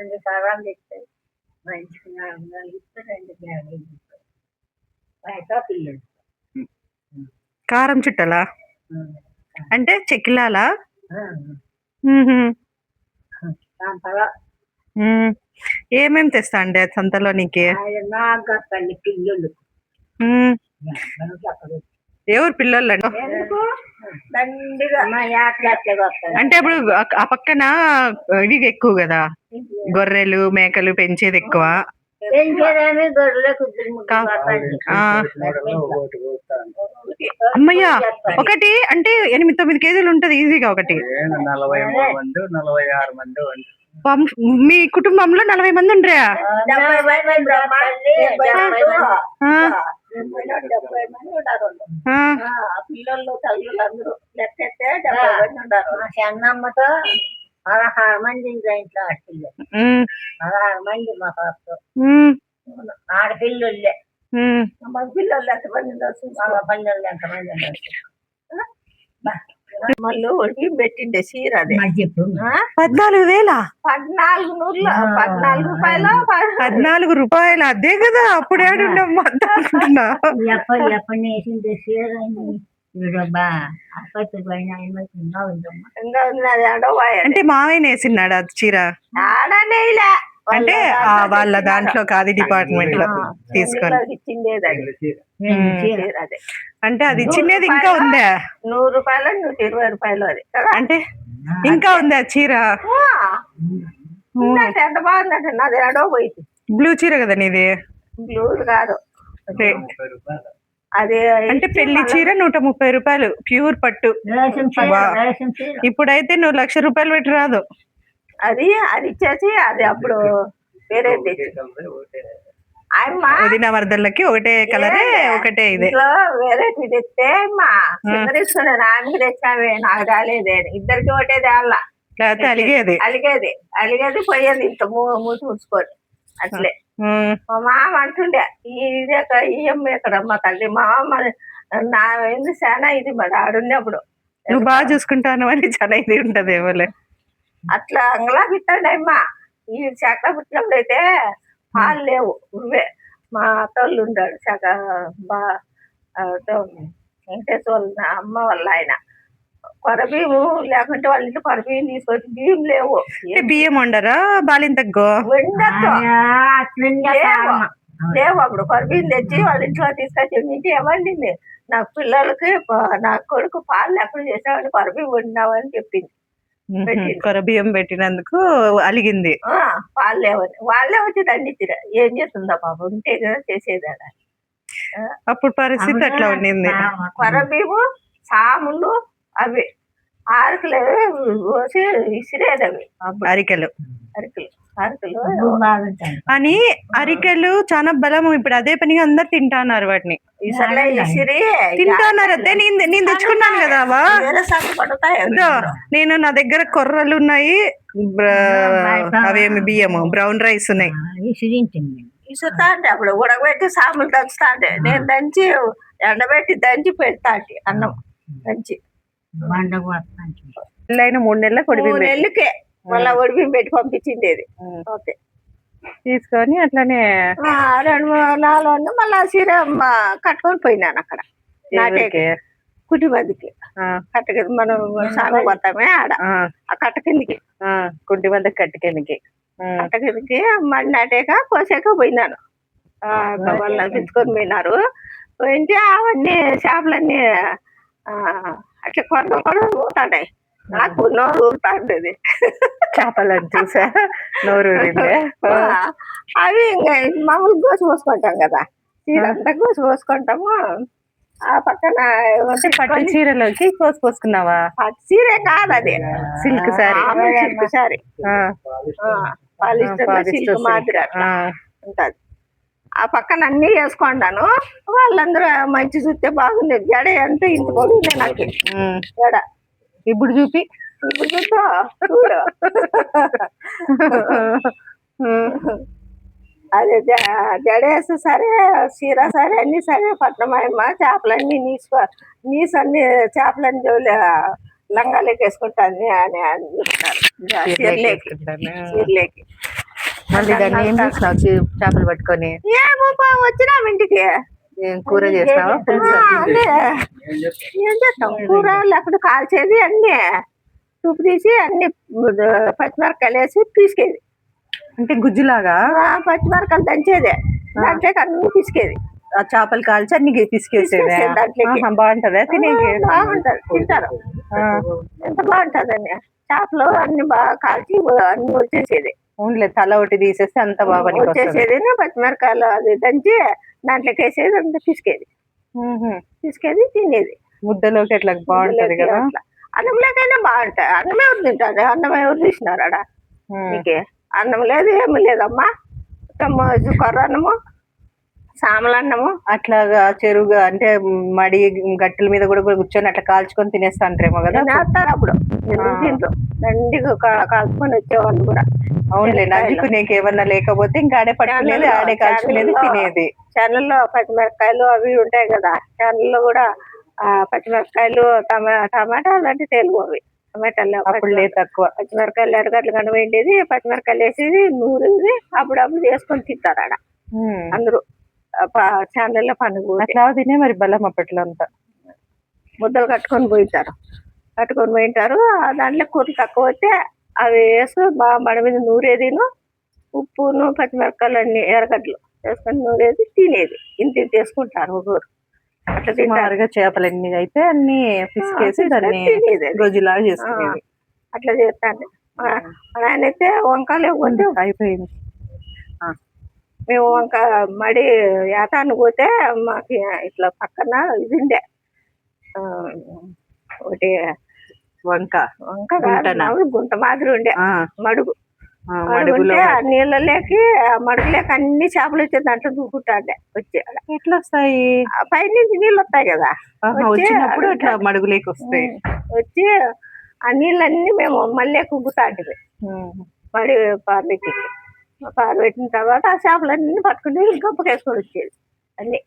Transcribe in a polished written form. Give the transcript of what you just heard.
2 సరాలు ఇస్తాయి మంచిగా 4 నెలలు ఇస్తే 2 బ్యాగులు ఇస్తాయి బయట పిల్లలు కారం చుట్టలా అంటే చెక్కిలాలా ఏమేమి తెస్తా అండి సంతలో నీకు నాగల్లి పిల్లలు ఎవరు పిల్లలు అంటే ఇప్పుడు ఆ పక్కన ఇవి ఎక్కువ కదా గొర్రెలు మేకలు పెంచేది ఎక్కువ అమ్మయ్య ఒకటి అంటే 8-9 కేజీలు ఉంటది ఈజీగా ఒకటి 46 మంది మీ కుటుంబంలో 40 మంది ఉండరా పిల్లలు తల్లులు అందరూ లెక్కెత్తే 70 మంది ఉన్నారు మా చెన్నమ్మతో 16 మంది ఇంట్లో ఆడపిల్లలు 16 మంది మా పాపతో ఆడపిల్లలే మగ పిల్లలు ఎంతమంది ఉండొచ్చు మగ పిల్లలు ఎంతమంది ఉండొచ్చు మళ్ళీ ఒడికి పెట్టిండే చీర అదే 14,000 14 రూపాయలు అదే కదా అప్పుడు ఏడున్నా ఎప్పటి వేసిండే చీర అంటే మావయ్య వేసినాడు అది చీర అంటే వాళ్ళ దాంట్లో కాదు డిపార్ట్మెంట్ లో తీసుకొని అంటే అది ఇచ్చిండేది ఇంకా ఉందా 100 రూపాయలు 120 రూపాయలు అది అంటే ఇంకా ఉందా చీర ఎంత బాగుందంటే నాది ఎడో పోయింది బ్లూ చీర కదా నీది బ్లూ కాదు అదే అంటే పెళ్లి చీర 130 రూపాయలు ప్యూర్ పట్టు ఇప్పుడైతే నువ్వు 1,00,000 రూపాయలు పెట్టి రాదు అది ఇచ్చేసి అది అప్పుడు వేరే వదిన వరదలకి ఒకటే కలరే ఒకటే ఇదే వేరే తెస్తే మా తీసుకున్నాను ఆమెకి తెచ్చామే నాకు రాలేదే ఇద్దరికి ఒకటే తేళ్ళ లేకపోతే అలిగేది పోయేది ఇంత మూసి ముడుచుకొని అట్లే మా మామ అంటుండే ఇదే ఇయ్యమ్మ ఇక్కడ అమ్మ తల్లి మా అమ్మ నా ఏంది చాలా ఇది మరి ఆడున్నప్పుడు నువ్వు బాగా చూసుకుంటాను అని చాలా ఇది ఉంటది ఏమోలే అట్లా అంగలా పెట్టండి అమ్మా ఈ చక్క పుట్టినప్పుడు అయితే పాలు లేవు నువ్వే మా అత్తోళ్ళు ఉంటాడు చక్క వెంకటేశ్వర అమ్మ వాళ్ళ ఆయన కొరబియ్యము లేకుంటే వాళ్ళ ఇంట్లో కొరబియ్యం తీసుకొచ్చి బియ్యం లేవు బియ్యం వండరా బాలింతగ్గో లేవు అప్పుడు కొరబియ్యం తెచ్చి వాళ్ళ ఇంట్లో తీసుకొచ్చి ఇంటి ఏమండింది నాకు పిల్లలకి నా కొడుకు పాలు లేకుండా చేసామని కొరబియ్యం వండినావని చెప్పింది కొరబియ్యం పెట్టినందుకు అలిగింది పాలు లేవని వాళ్ళే వచ్చి దండిచ్చిరా ఏం చేస్తుందా పాప ఉంటే కదా చేసేదా అప్పుడు పరిస్థితి అట్లా ఉండింది కొరబియ్యము సాములు అవి ఆరుకులు పోసి ఇసిరేది అవి అరికెలు అని అరికెలు చాలా బలము ఇప్పుడు అదే పనిగా అందరు తింటున్నారు వాటిని తింటున్నారు అదే నేను తెచ్చుకున్నాను కదా నేను నా దగ్గర కొర్రలు ఉన్నాయి అవేమి బియ్యము బ్రౌన్ రైస్ ఉన్నాయి ఇసురుతా అంటే అప్పుడు ఉడకబెట్టి సాములు దంచుతా అంటే నేను దంచి ఎండబెట్టి దంచి పెడతా అన్నం దంచి 3 నెలలకే మళ్ళా ఒడిబియ్యం పెట్టి పంపించిండేది ఓకే తీసుకొని అట్లానే 2-4 మళ్ళా చీర కట్టుకొని పోయినాను అక్కడ నాటేకి కుటిమందికి కట్ట కింద మనం సాగు పోతామే ఆడ ఆ కట్ట కిందికి కుటిమందికి కట్ట కిందికి మడి నాటాక కోసాక పోయినాను వాళ్ళు పిలుచుకొని పోయినారు పోయింటే అవన్నీ చేపలన్నీ అట్లా కొండ పోతాయి నాకు నోరు ఊరుతాండేది చేపలని చూసా నోరు అవి ఇంకా మామూలు గోసు పోసుకుంటాం కదా చీరంతా గోసు పోసుకుంటాము ఆ పక్కన పట్టు చీరలోకి కోసి పోసుకున్నావా పట్టు చీరే కాదు అది సిల్క్ సారీ పాలిస్టర్ సిల్క్ మాదిరి అట్లా ఉంటది ఆ పక్కన అన్ని వేసుకుంటాను వాళ్ళందరూ మంచి చూస్తే బాగుంది జడ ఎంత ఇంత బాగుంది నాకు జడ ఇప్పుడు చూపి చూద్దా చూడు అదే జడేసి సరే చీర సరే అన్ని సరే పట్నమయ్యమ్మ చేపలన్నీ నీసు అన్ని చేపలన్నీ జోలి లంగాలేకి వేసుకుంటాను అని చెప్తారు చీరలేకి మళ్ళీ దాన్ని ఏం చేసినావు చేపలు పట్టుకొని ఏమో వచ్చినాం ఇంటికి ఏం కూర చేసినావా పులుసా? అదే ఏం చేస్తాం కూర లేకపోతే కాల్చేది అన్ని చూపు తీసి అన్ని పచ్చిమిరకాయలు వేసి తీసుకేది. అంటే గుజ్జులాగా పచ్చిమిరకాయలు దంచేదే దాంట్లోకి అన్ని తీసుకేది. ఆ చేపలు కాల్చి అన్ని పిసికేసేది. బాగుంటదా తినేకి? బాగుంటది తింటారు. ఎంత బాగుంటదండి చేపలు అన్ని బాగా కాల్చి అన్ని వచ్చేసేది. అవునులే తల ఒకటి తీసేస్తే అంత బాగా వచ్చేసేది. పచ్చిమిరకాయలు అది దంచి దాంట్లోకి వేసేది అంత తీసుకేది తినేది. ముద్దలోకి అట్లా బాగుంటది కదా. అన్నంలోకైనా బాగుంటాయి. అన్నం ఎవరు తింటారు? అన్నం ఎవరు తీసినారు ఆడ నీకే? అన్నం లేదు ఏమి లేదమ్మా. కొర్ర అన్నము సామల అన్నము అట్లాగా చెరువుగా అంటే మడి గట్టెల మీద కూడా కూర్చొని అట్లా కాల్చుకొని తినేస్తా అంటారేమో కదా. తినేస్తారు అప్పుడు తింటూ దండిగా కాల్చుకొని వచ్చేవాళ్ళు కూడా. అవునులే నంజుకునేకి ఏమన్నా లేకపోతే ఇంకా ఆడే పట్టుకునేది ఆడే కాల్చుకునేది తినేది. చేనుల్లో పచ్చిమిరపకాయలు అవి ఉంటాయి కదా. చేనుల్లో కూడా పచ్చిమిరపకాయలు టమాటాలు అంటే తెలుగు అవి టమాటాలు అప్పుడు తక్కువ. పచ్చిమిరకాయలు ఎర్రగడ్డలు కనుక వేసేది పచ్చిమిరకాయలు వేసేది నూరేది అప్పుడప్పుడు చేసుకొని తింటారు ఆడ అందరూ చేనుల్లో పండుగ. అట్లా తినే మరి బలం అప్పట్లో అంతా. ముద్దలు కట్టుకొని పోయింటారు దాంట్లో కూరలు తక్కువ వస్తే అవి వేసి బాగా మడ మీద నూరేదిను ఉప్పును పచ్చిమిరపకాయలు అన్ని ఎర్రగడ్డలు వేసుకొని నూరేది తినేది. ఇంత చేసుకుంటారు ఒకరు. అట్లా తింటారుగా చేపలు ఎన్ని అయితే అన్ని పిసికేసి దాన్ని రోజులాగా చేసుకునేది. అట్లా చేస్తాను. ఆయన అయితే వంకాయలు ఇవ్వద్దు అయిపోయింది. మేము మడి ఏటానికి పోతే మాకు ఇట్లా పక్కన ఇది ఉండే ఒకటి వంక గుంట మాదిరి ఉండే మడుగు ఉంటే ఆ నీళ్ళలోకి మడుగులోకి అన్ని చేపలు వచ్చే దాంట్లో దూకుంటాండే వచ్చి. ఎట్లా వస్తాయి? పైనుంచి నీళ్ళు వస్తాయి కదా వచ్చినప్పుడు అట్లా మడుగులోకి వస్తాయి. వచ్చి ఆ నీళ్ళన్నీ మేము మళ్ళీ కుగ్గుతాంటివి. మడి పారబెట్టి పారబెట్టిన తర్వాత ఆ చేపలన్నీ పట్టుకుని గొప్పకేసుకొని వచ్చేది అన్ని.